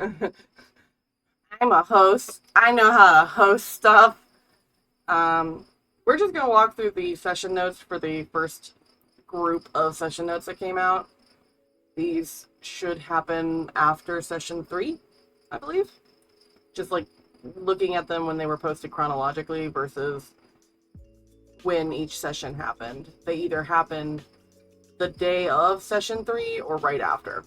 I'm a host. I know how to host stuff. We're just gonna walk through the session notes for the first group of session notes that came out. These should happen after session 3, I believe. Just like looking at them when they were posted chronologically versus when each session happened. They either happened the day of session 3 or right after.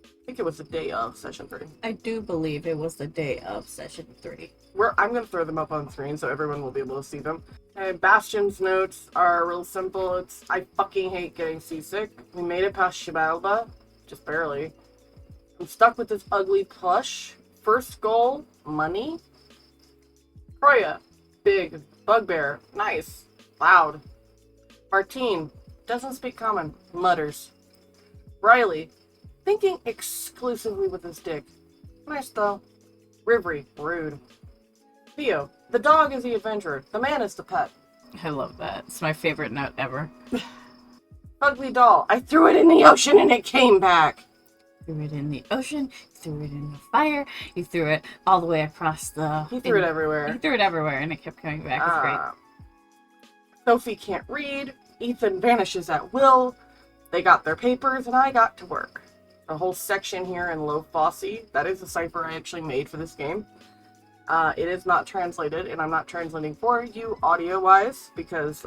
I think it was the day of session 3. I do believe it was the day of session 3. I'm going to throw them up on screen so everyone will be able to see them. And Bastion's notes are real simple. I fucking hate getting seasick. We made it past Shibalba. Just barely. I'm stuck with this ugly plush. First goal, money. Croia, big. Bugbear, nice. Loud. Martine, doesn't speak common. Mutters. Riley, thinking exclusively with his dick. Nice though. Rivri, rude. Theo, the dog is the adventurer. The man is the pet. I love that. It's my favorite note ever. Ugly doll, I threw it in the ocean and it came back. Threw it in the ocean, threw it in the fire, you threw it all the way across the... He threw it everywhere. He threw it everywhere and it kept coming back. It's great. Sophie can't read. Ethan vanishes at will. They got their papers and I got to work. A whole section here in Low Fosse. That is a cipher I actually made for this game. It is not translated, and I'm not translating for you audio-wise because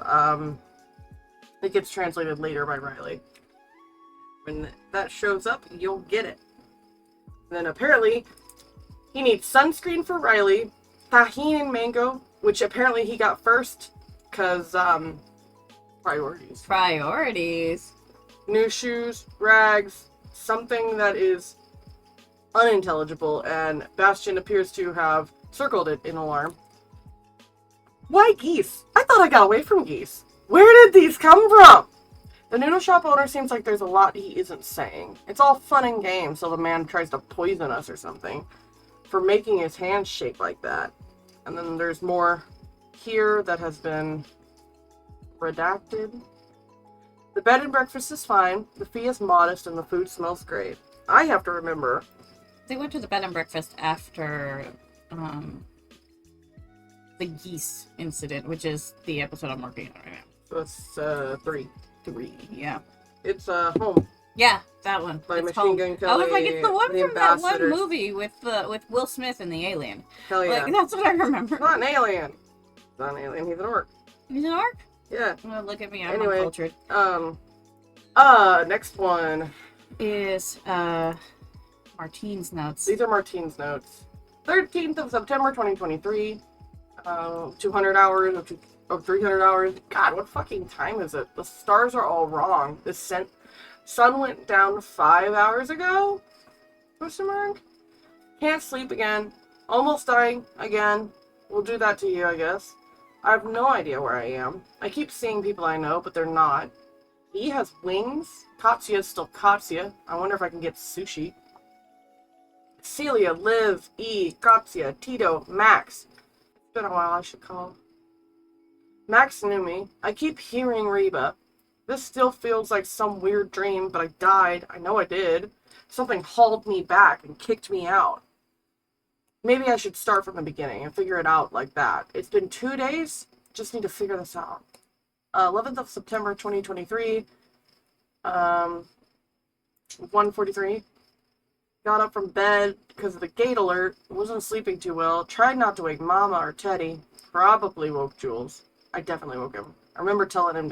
it gets translated later by Riley. When that shows up, you'll get it. And then apparently, he needs sunscreen for Riley, tahine and mango, which apparently he got first, because, priorities. Priorities. New shoes, rags, something that is unintelligible, and Bastion appears to have circled it in alarm. Why geese? I thought I got away from geese. Where did these come from? The noodle shop owner seems like there's a lot he isn't saying. It's all fun and games, so the man tries to poison us or something for making his hands shake like that. And then there's more here that has been redacted. The bed and breakfast is fine, the fee is modest, and the food smells great. I have to remember. They went to the bed and breakfast after the geese incident, which is the episode I'm working on right now. So it's 3. 3, yeah. It's home. Yeah, that one. By It's Machine home. Gun Kelly. I was like, it's the one the from that one Ambassadors. movie with Will Smith and the alien. Hell yeah. Like, that's what I remember. Not an alien. Not an alien, he's an orc. He's an orc? Yeah. Oh, look at me, I'm Anyway, uncultured. Next one Is Martine's notes. These are Martine's notes. 13th of September 2023. 200 hours of 300 hours. God, what fucking time is it? The stars are all wrong. The sun went down 5 hours ago? Question mark? Can't sleep again. Almost dying again. We'll do that to you, I guess. I have no idea where I am. I keep seeing people I know, but they're not. He has wings. Katsuya's still Katsuya. I wonder if I can get sushi. Celia, Liv, E, Katsuya, Tito, Max. It's been a while, I should call. Max knew me. I keep hearing Reba. This still feels like some weird dream, but I died. I know I did. Something hauled me back and kicked me out. Maybe I should start from the beginning and figure it out like that. It's been 2 days. Just need to figure this out. 11th of September 2023. 1:43. Got up from bed because of the gate alert. Wasn't sleeping too well. Tried not to wake Mama or Teddy. Probably woke Jules. I definitely woke him. I remember telling him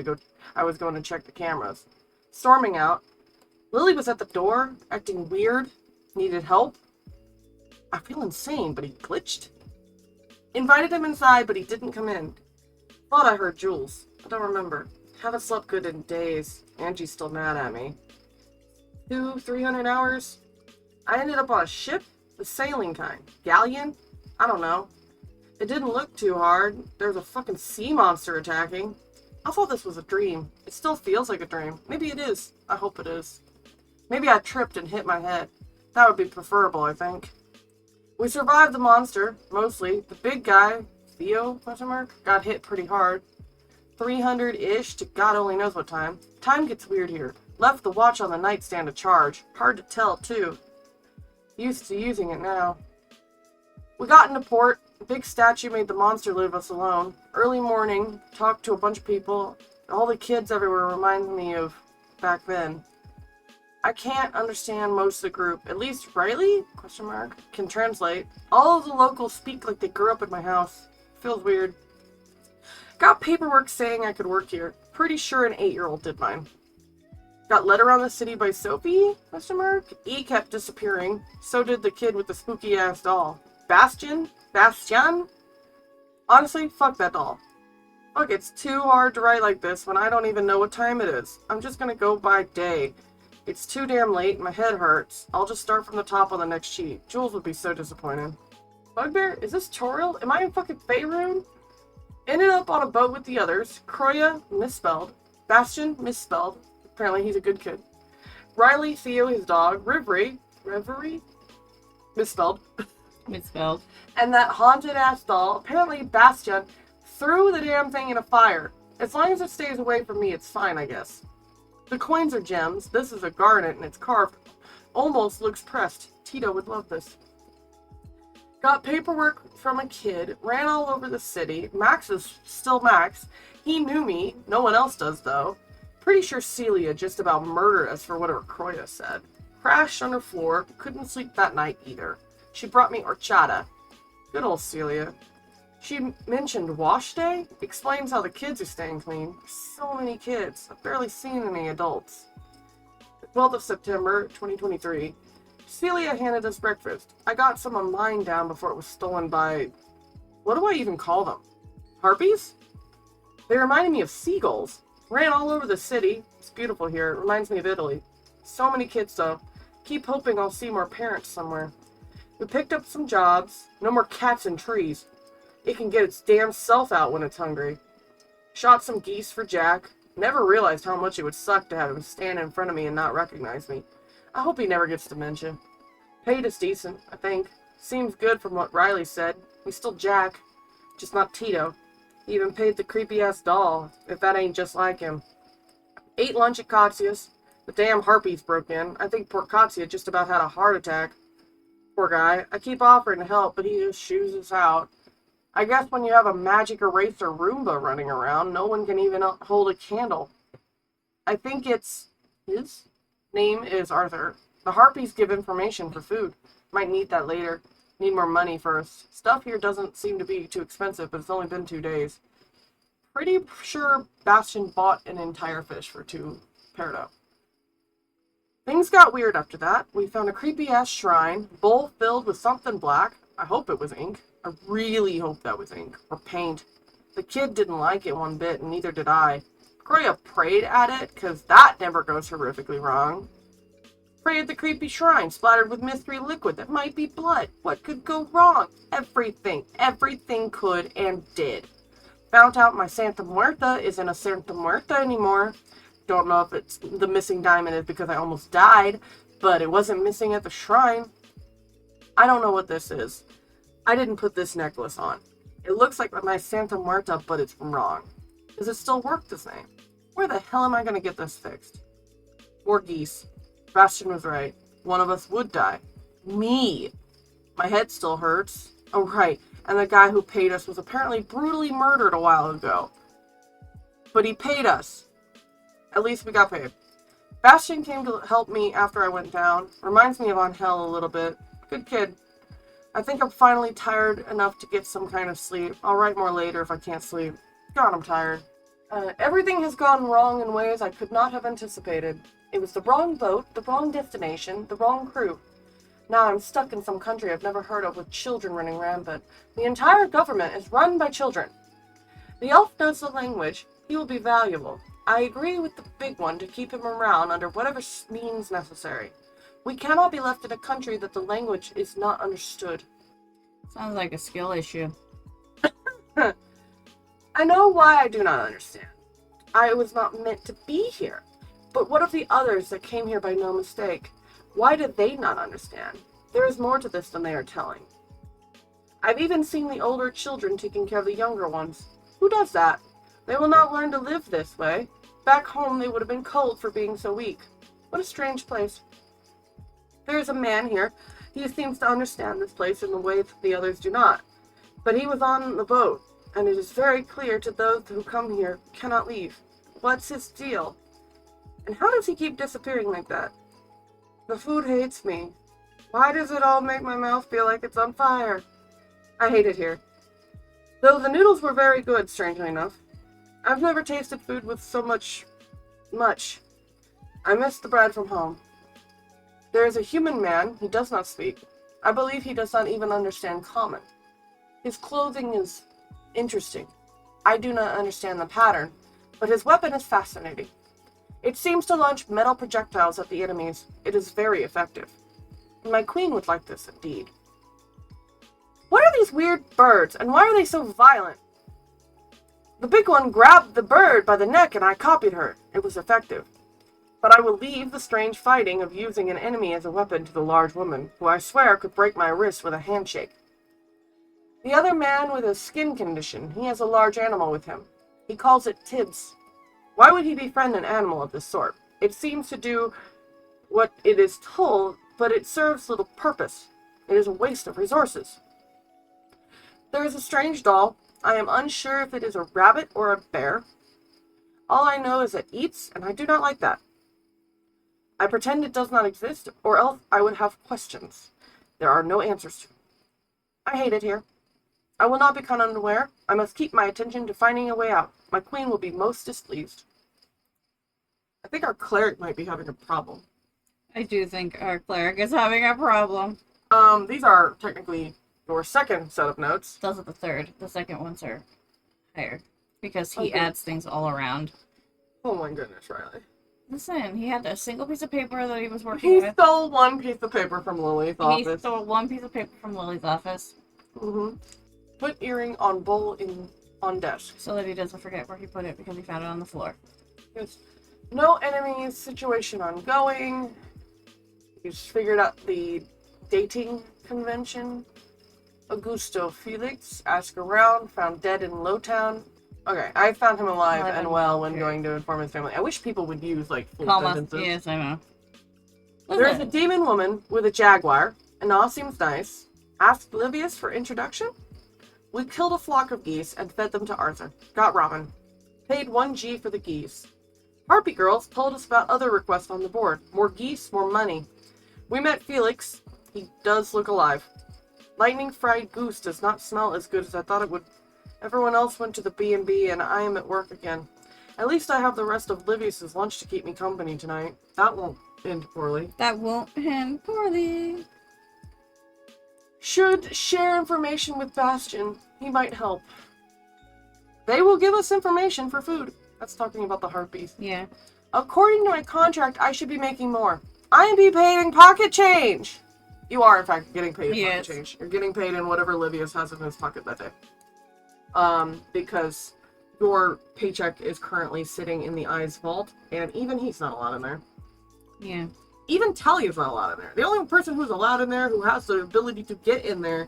I was going to check the cameras. Storming out. Lily was at the door, acting weird. Needed help. I feel insane, but he glitched. Invited him inside, but he didn't come in. Thought I heard Jules. I don't remember. Haven't slept good in days. Angie's still mad at me. 300 hours? I ended up on a ship? The sailing kind. Galleon? I don't know. It didn't look too hard. There was a fucking sea monster attacking. I thought this was a dream. It still feels like a dream. Maybe it is. I hope it is. Maybe I tripped and hit my head. That would be preferable, I think. We survived the monster, mostly. The big guy, Theo, got hit pretty hard. 300-ish to God only knows what time. Time gets weird here. Left the watch on the nightstand to charge. Hard to tell, too. Used to using it now. We got into port. A big statue made the monster leave us alone. Early morning, talked to a bunch of people. All the kids everywhere remind me of back then. I can't understand most of the group. At least Riley, can translate. All of the locals speak like they grew up at my house. Feels weird. Got paperwork saying I could work here. Pretty sure an 8-year-old did mine. Got led around the city by Sophie? E kept disappearing. So did the kid with the spooky-ass doll. Bastion? Honestly, fuck that doll. Fuck, it's too hard to write like this when I don't even know what time it is. I'm just gonna go by day. It's too damn late and my head hurts. I'll just start from the top on the next sheet. Jules would be so disappointed. Bugbear, is this Toriel? Am I in fucking Faerun? Ended up on a boat with the others. Croia, misspelled. Bastion, misspelled. Apparently he's a good kid. Riley, Theo, his dog. Rivri, misspelled. Misspelled. And that haunted-ass doll, apparently Bastion, threw the damn thing in a fire. As long as it stays away from me, it's fine, I guess. The coins are gems. This is a garnet, and it's carved. Almost looks pressed. Tito would love this. Got paperwork from a kid. Ran all over the city. Max is still Max. He knew me. No one else does, though. Pretty sure Celia just about murdered us for whatever Croia said. Crashed on her floor. Couldn't sleep that night, either. She brought me horchata. Good old Celia. She mentioned wash day. Explains how the kids are staying clean. So many kids. I've barely seen any adults. The 12th of September, 2023. Celia handed us breakfast. I got some of mine down before it was stolen by... What do I even call them? Harpies? They reminded me of seagulls. Ran all over the city. It's beautiful here. It reminds me of Italy. So many kids, though. Keep hoping I'll see more parents somewhere. We picked up some jobs. No more cats in trees. It can get its damn self out when it's hungry. Shot some geese for Jack. Never realized how much it would suck to have him stand in front of me and not recognize me. I hope he never gets dementia. Paid is decent, I think. Seems good from what Riley said. He's still Jack. Just not Tito. He even paid the creepy-ass doll, if that ain't just like him. Ate lunch at Katsuya's. The damn harpies broke in. I think poor Katsuya just about had a heart attack. Poor guy. I keep offering to help, but he just shoos us out. I guess when you have a magic eraser Roomba running around, no one can even hold a candle. I think it's... His name is Arthur. The harpies give information for food. Might need that later. Need more money first. Stuff here doesn't seem to be too expensive, but it's only been 2 days. Pretty sure Bastion bought an entire fish for 2 peridot. Things got weird after that. We found a creepy-ass shrine, bowl filled with something black. I hope it was ink. I really hope that was ink. Or paint. The kid didn't like it one bit, and neither did I. Croia prayed at it, because that never goes horrifically wrong. Prayed at the creepy shrine, splattered with mystery liquid that might be blood. What could go wrong? Everything. Everything could and did. Found out my Santa Muerta isn't a Santa Muerta anymore. Don't know if it's the missing diamond is because I almost died, but it wasn't missing at the shrine. I don't know what this is. I didn't put this necklace on. It looks like my Santa Muerta, but it's wrong. Does it still work the same? Where the hell am I going to get this fixed? More geese. Bastion was right. One of us would die. Me. My head still hurts. Oh, right. And the guy who paid us was apparently brutally murdered a while ago. But he paid us. At least we got paid. Bastion came to help me after I went down. Reminds me of Angel a little bit. Good kid. I think I'm finally tired enough to get some kind of sleep. I'll write more later if I can't sleep. God, I'm tired. Everything has gone wrong in ways I could not have anticipated. It was the wrong boat, the wrong destination, the wrong crew. Now I'm stuck in some country I've never heard of with children running rampant. The entire government is run by children. The elf knows the language. He will be valuable. I agree with the big one to keep him around under whatever means necessary. We cannot be left in a country that the language is not understood. Sounds like a skill issue. I know why I do not understand. I was not meant to be here. But what of the others that came here by no mistake? Why did they not understand? There is more to this than they are telling. I've even seen the older children taking care of the younger ones. Who does that? They will not learn to live this way. Back home they would have been cold for being so weak. What a strange place. There is a man here. He seems to understand this place in a way that the others do not. But he was on the boat, and it is very clear to those who come here cannot leave. What's his deal? And how does he keep disappearing like that? The food hates me. Why does it all make my mouth feel like it's on fire? I hate it here. Though the noodles were very good, strangely enough. I've never tasted food with so much. I miss the bread from home. There is a human man. He does not speak. I believe he does not even understand common. His clothing is interesting. I do not understand the pattern, but his weapon is fascinating. It seems to launch metal projectiles at the enemies. It is very effective. My queen would like this, indeed. What are these weird birds, and why are they so violent? The big one grabbed the bird by the neck, and I copied her. It was effective. But I will leave the strange fighting of using an enemy as a weapon to the large woman, who I swear could break my wrist with a handshake. The other man with a skin condition, he has a large animal with him. He calls it Tibbs. Why would he befriend an animal of this sort? It seems to do what it is told, but it serves little purpose. It is a waste of resources. There is a strange doll. I am unsure if it is a rabbit or a bear. All I know is it eats, and I do not like that. I pretend it does not exist, or else I would have questions. There are no answers to. I hate it here. I will not be caught unaware. I must keep my attention to finding a way out. My queen will be most displeased. I think our cleric might be having a problem. I do think our cleric is having a problem. These are technically your second set of notes. Those are the third. The second ones are higher. Because he Okay. adds things all around. Oh my goodness, Riley. Listen, he had a single piece of paper that he was working He with. stole one piece of paper from Lily's He office. stole one piece of paper from Lily's office. Put earring on bowl on desk. So that he doesn't forget where he put it because he found it on the floor. Yes. No enemies, situation ongoing. He's figured out the dating convention. Augusto Felix, ask around, found dead in Lowtown. Okay, I found him alive and well when going to inform his family. I wish people would use, like, full Comma. sentences. Yes, I know. There's a demon woman with a jaguar, and all seems nice. Asked Livius for introduction? We killed a flock of geese and fed them to Arthur. Got ramen. Paid 1G for the geese. Harpy girls told us about other requests on the board. More geese, more money. We met Felix. He does look alive. Lightning fried goose does not smell as good as I thought it would. Everyone else went to the B&B and I am at work again. At least I have the rest of Livius's lunch to keep me company tonight. That won't end poorly. That won't end poorly. Should share information with Bastion. He might help. They will give us information for food. That's talking about the harpies. Yeah. According to my contract, I should be making more. I am being paid in pocket change. You are, in fact, getting paid in pocket change. You're getting paid in whatever Livius has in his pocket that day. Because your paycheck is currently sitting in the Eye's vault, and even he's not allowed in there. Yeah. Even Telly is not allowed in there. The only person who's allowed in there, who has the ability to get in there,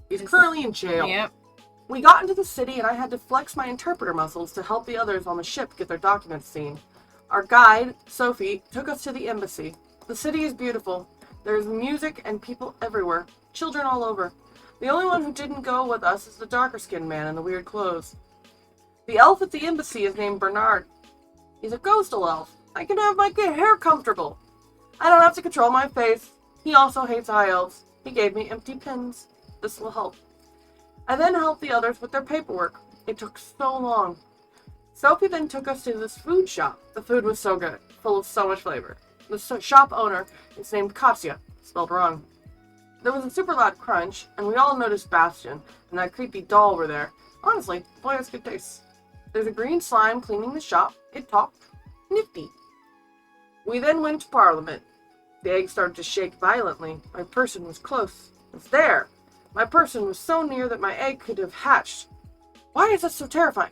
is currently in jail. Yep. We got into the city, and I had to flex my interpreter muscles to help the others on the ship get their documents seen. Our guide, Sophie, took us to the embassy. The city is beautiful. There's music and people everywhere. Children all over. The only one who didn't go with us is the darker-skinned man in the weird clothes. The elf at the embassy is named Bernard. He's a coastal elf. I can have my hair comfortable. I don't have to control my face. He also hates high elves. He gave me empty pins. This will help. I then helped the others with their paperwork. It took so long. Sophie then took us to this food shop. The food was so good, full of so much flavor. The shop owner is named Katya, spelled wrong. There was a super loud crunch, and we all noticed Bastion, and that creepy doll were there. Honestly, the boy has good taste. There's a green slime cleaning the shop. It talked. Nifty. We then went to Parliament. The egg started to shake violently. My person was close. It was there. My person was so near that my egg could have hatched. Why is that so terrifying?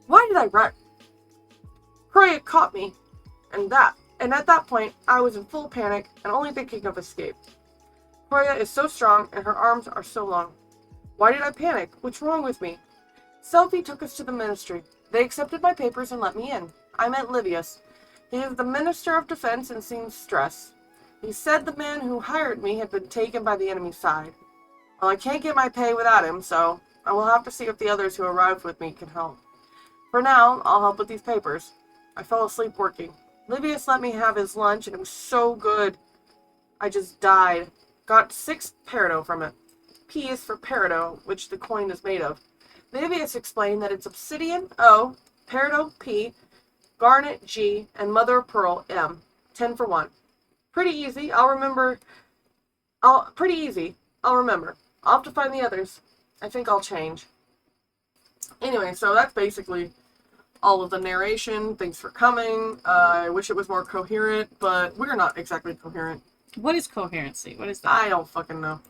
Why did I run? Croia caught me, and at that point, I was in full panic and only thinking of escape. Croia is so strong, and her arms are so long. Why did I panic? What's wrong with me? Sophie took us to the ministry. They accepted my papers and let me in. I met Livius. He is the Minister of Defense and seems stressed. He said the man who hired me had been taken by the enemy side. Well, I can't get my pay without him, so I will have to see if the others who arrived with me can help. For now, I'll help with these papers. I fell asleep working. Livius let me have his lunch, and it was so good. I just died. Got 6 peridot from it. P is for peridot, which the coin is made of. Livius explained that it's obsidian, O, peridot, P, garnet, G, and mother of pearl, M. 10 for 1. Pretty easy. I'll remember. I'll have to find the others. I think I'll change. Anyway, so that's basically all of the narration. Thanks for coming. I wish it was more coherent, but we're not exactly coherent. What is coherency? What is that? I don't fucking know.